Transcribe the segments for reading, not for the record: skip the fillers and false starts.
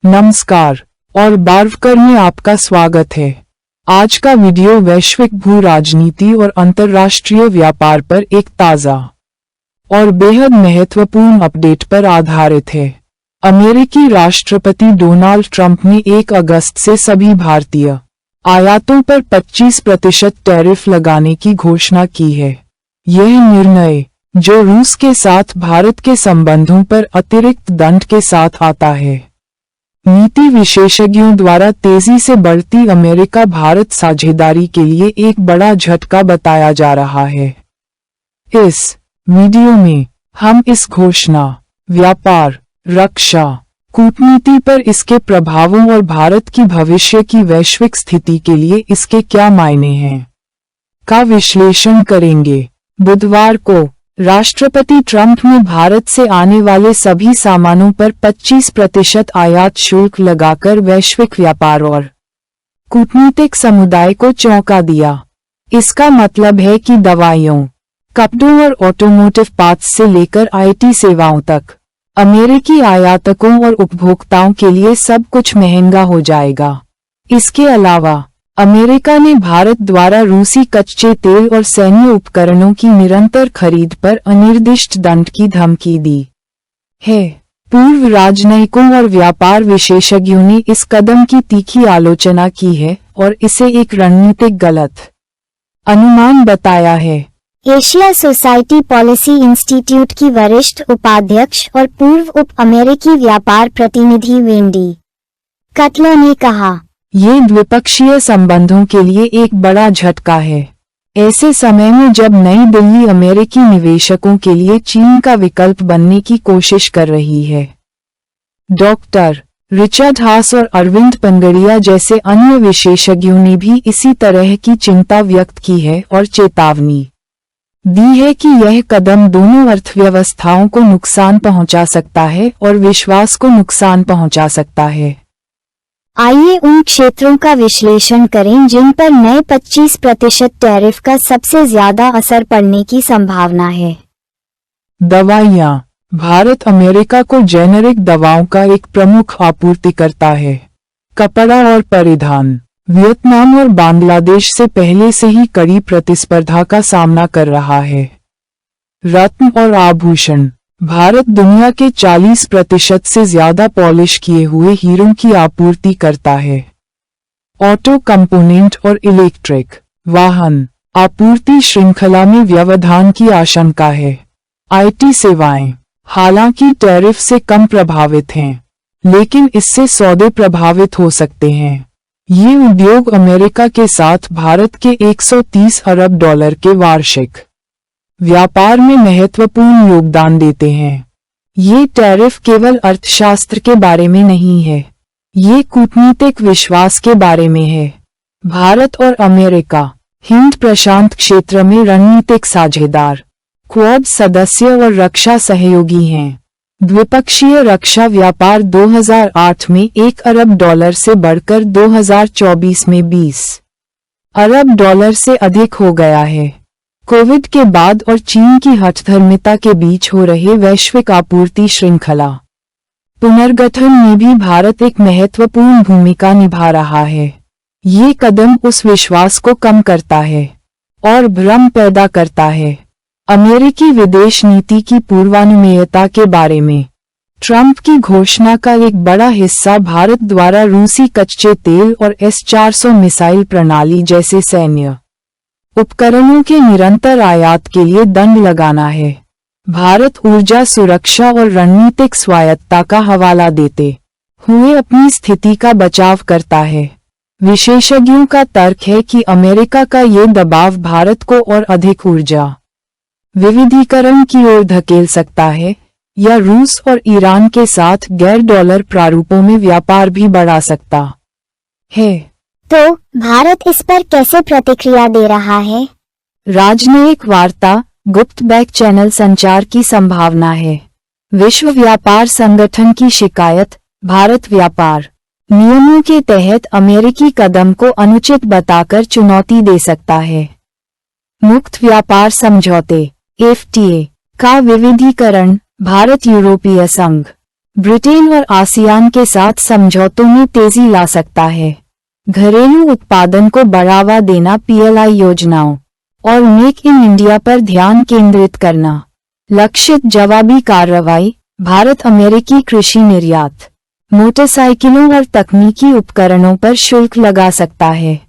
नमस्कार और बार्वकर में आपका स्वागत है। आज का वीडियो वैश्विक भू राजनीति और अंतर्राष्ट्रीय व्यापार पर एक ताज़ा और बेहद महत्वपूर्ण अपडेट पर आधारित है। अमेरिकी राष्ट्रपति डोनाल्ड ट्रंप ने 1 अगस्त से सभी भारतीय आयातों पर 25% टैरिफ लगाने की घोषणा की है। यह निर्णय, जो रूस के साथ भारत के संबंधों पर अतिरिक्त दंड के साथ आता है, नीति विशेषज्ञों द्वारा तेजी से बढ़ती अमेरिका भारत साझेदारी के लिए एक बड़ा झटका बताया जा रहा है। इस वीडियो में हम इस घोषणा, व्यापार, रक्षा, कूटनीति पर इसके प्रभावों और भारत की भविष्य की वैश्विक स्थिति के लिए इसके क्या मायने हैं, का विश्लेषण करेंगे। बुधवार को राष्ट्रपति ट्रंप ने भारत से आने वाले सभी सामानों पर 25% आयात शुल्क लगाकर वैश्विक व्यापार और कूटनीतिक समुदाय को चौंका दिया। इसका मतलब है कि दवाइयों, कपड़ों और ऑटोमोटिव पार्ट्स से लेकर आईटी सेवाओं तक अमेरिकी आयातकों और उपभोक्ताओं के लिए सब कुछ महंगा हो जाएगा। इसके अलावा अमेरिका ने भारत द्वारा रूसी कच्चे तेल और सैन्य उपकरणों की निरंतर खरीद पर अनिर्दिष्ट दंड की धमकी दी है। पूर्व राजनयिकों और व्यापार विशेषज्ञों ने इस कदम की तीखी आलोचना की है और इसे एक रणनीतिक गलत अनुमान बताया है। एशिया सोसाइटी पॉलिसी इंस्टीट्यूट की वरिष्ठ उपाध्यक्ष और पूर्व उप अमेरिकी व्यापार प्रतिनिधि वेंडी कटलर ने कहा, ये द्विपक्षीय संबंधों के लिए एक बड़ा झटका है। ऐसे समय में जब नई दिल्ली अमेरिकी निवेशकों के लिए चीन का विकल्प बनने की कोशिश कर रही है। डॉक्टर रिचर्ड हास और अरविंद पंगड़िया जैसे अन्य विशेषज्ञों ने भी इसी तरह की चिंता व्यक्त की है और चेतावनी दी है कि यह कदम दोनों अर्थव्यवस्थाओं को नुकसान पहुंचा सकता है और विश्वास को नुकसान पहुंचा सकता है। आइए उन क्षेत्रों का विश्लेषण करें जिन पर नए 25% टैरिफ का सबसे ज्यादा असर पड़ने की संभावना है। दवाइयाँ। भारत अमेरिका को जेनेरिक दवाओं का एक प्रमुख आपूर्तिकर्ता है। कपड़ा और परिधान। वियतनाम और बांग्लादेश से पहले से ही कड़ी प्रतिस्पर्धा का सामना कर रहा है। रत्न और आभूषण। भारत दुनिया के 40% से ज्यादा पॉलिश किए हुए हीरों की आपूर्ति करता है। ऑटो कंपोनेंट और इलेक्ट्रिक वाहन आपूर्ति श्रृंखला में व्यवधान की आशंका है। आईटी सेवाएं हालांकि टैरिफ से कम प्रभावित हैं, लेकिन इससे सौदे प्रभावित हो सकते हैं। ये उद्योग अमेरिका के साथ भारत के $130 अरब के वार्षिक व्यापार में महत्वपूर्ण योगदान देते हैं। ये टैरिफ केवल अर्थशास्त्र के बारे में नहीं है, ये कूटनीतिक विश्वास के बारे में है। भारत और अमेरिका हिंद प्रशांत क्षेत्र में रणनीतिक साझेदार, क्वाड सदस्य और रक्षा सहयोगी हैं। द्विपक्षीय रक्षा व्यापार 2008 में $1 अरब से बढ़कर 2024 में $20 अरब से अधिक हो गया है। कोविड के बाद और चीन की हठधर्मिता के बीच हो रहे वैश्विक आपूर्ति श्रृंखला पुनर्गठन में भी भारत एक महत्वपूर्ण भूमिका निभा रहा है। ये कदम उस विश्वास को कम करता है और भ्रम पैदा करता है। अमेरिकी विदेश नीति की पूर्वानुमेयता के बारे में। ट्रंप की घोषणा का एक बड़ा हिस्सा भारत द्वारा रूसी कच्चे तेल और S-400 मिसाइल प्रणाली जैसे सैन्य उपकरणों के निरंतर आयात के लिए दंड लगाना है। भारत ऊर्जा सुरक्षा और रणनीतिक स्वायत्तता का हवाला देते हुए अपनी स्थिति का बचाव करता है। विशेषज्ञों का तर्क है कि अमेरिका का ये दबाव भारत को और अधिक ऊर्जा विविधीकरण की ओर धकेल सकता है या रूस और ईरान के साथ गैर डॉलर प्रारूपों में व्यापार भी बढ़ा सकता है। तो भारत इस पर कैसे प्रतिक्रिया दे रहा है? राजनयिक वार्ता, गुप्त बैक चैनल संचार की संभावना है। विश्व व्यापार संगठन की शिकायत, भारत व्यापार नियमों के तहत अमेरिकी कदम को अनुचित बताकर चुनौती दे सकता है। मुक्त व्यापार समझौते FTA का विविधीकरण, भारत यूरोपीय संघ ब्रिटेन और आसियान के साथ समझौतों में तेजी ला सकता है। घरेलू उत्पादन को बढ़ावा देना, पीएलआई योजनाओं और मेक इन इंडिया पर ध्यान केंद्रित करना। लक्षित जवाबी कार्रवाई, भारत अमेरिकी कृषि निर्यात, मोटरसाइकिलों और तकनीकी उपकरणों पर शुल्क लगा सकता है।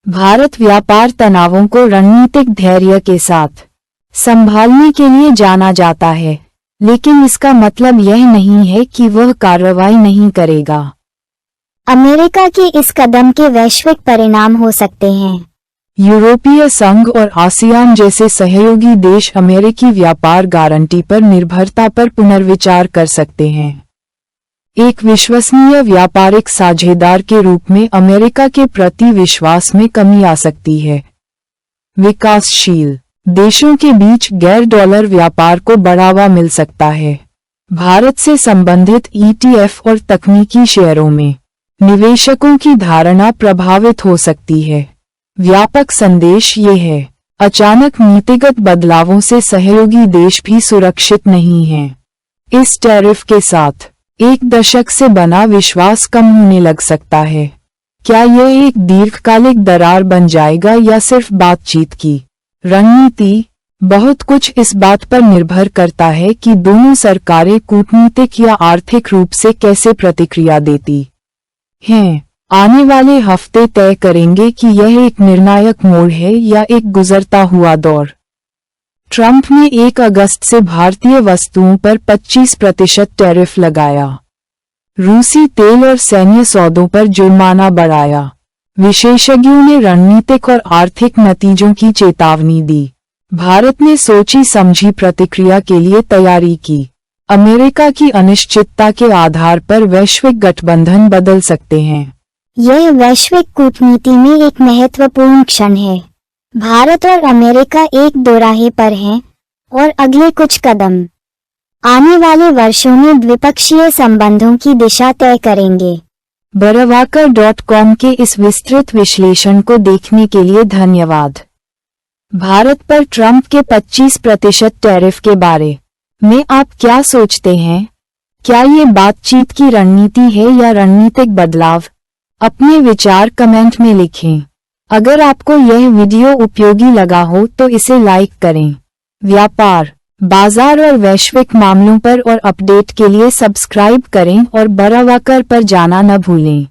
भारत व्यापार तनावों को रणनीतिक धैर्य के साथ संभालने के लिए जाना जाता है, लेकिन इसका मतलब यह नहीं है कि वह कार्रवाई नहीं करेगा। अमेरिका के इस कदम के वैश्विक परिणाम हो सकते हैं। यूरोपीय संघ और आसियान जैसे सहयोगी देश अमेरिकी व्यापार गारंटी पर निर्भरता पर पुनर्विचार कर सकते हैं। एक विश्वसनीय व्यापारिक साझेदार के रूप में अमेरिका के प्रति विश्वास में कमी आ सकती है। विकासशील देशों के बीच गैर डॉलर व्यापार को बढ़ावा मिल सकता है। भारत से संबंधित ईटीएफ और तकनीकी शेयरों में निवेशकों की धारणा प्रभावित हो सकती है। व्यापक संदेश ये है, अचानक नीतिगत बदलावों से सहयोगी देश भी सुरक्षित नहीं हैं। इस टैरिफ के साथ एक दशक से बना विश्वास कम होने लग सकता है। क्या यह एक दीर्घकालिक दरार बन जाएगा या सिर्फ बातचीत की रणनीति? बहुत कुछ इस बात पर निर्भर करता है कि दोनों सरकारें कूटनीतिक या आर्थिक रूप से कैसे प्रतिक्रिया देती हैं। आने वाले हफ्ते तय करेंगे कि यह एक निर्णायक मोड़ है या एक गुजरता हुआ दौर। ट्रंप ने 1 अगस्त से भारतीय वस्तुओं पर 25% टैरिफ लगाया। रूसी तेल और सैन्य सौदों पर जुर्माना बढ़ाया। विशेषज्ञों ने रणनीतिक और आर्थिक नतीजों की चेतावनी दी। भारत ने सोची समझी प्रतिक्रिया के लिए तैयारी की। अमेरिका की अनिश्चितता के आधार पर वैश्विक गठबंधन बदल सकते हैं। यह वैश्विक कूटनीति में एक महत्वपूर्ण क्षण है। भारत और अमेरिका एक दोराहे पर हैं और अगले कुछ कदम आने वाले वर्षों में द्विपक्षीय संबंधों की दिशा तय करेंगे। बरवाकर.com के इस विस्तृत विश्लेषण को देखने के लिए धन्यवाद। भारत पर ट्रंप के 25% टैरिफ के बारे में आप क्या सोचते हैं? क्या ये बातचीत की रणनीति है या रणनीतिक बदलाव? अपने विचार कमेंट में लिखें। अगर आपको यह वीडियो उपयोगी लगा हो तो इसे लाइक करें। व्यापार, बाजार और वैश्विक मामलों पर और अपडेट के लिए सब्सक्राइब करें और बरवाकर पर जाना न भूलें।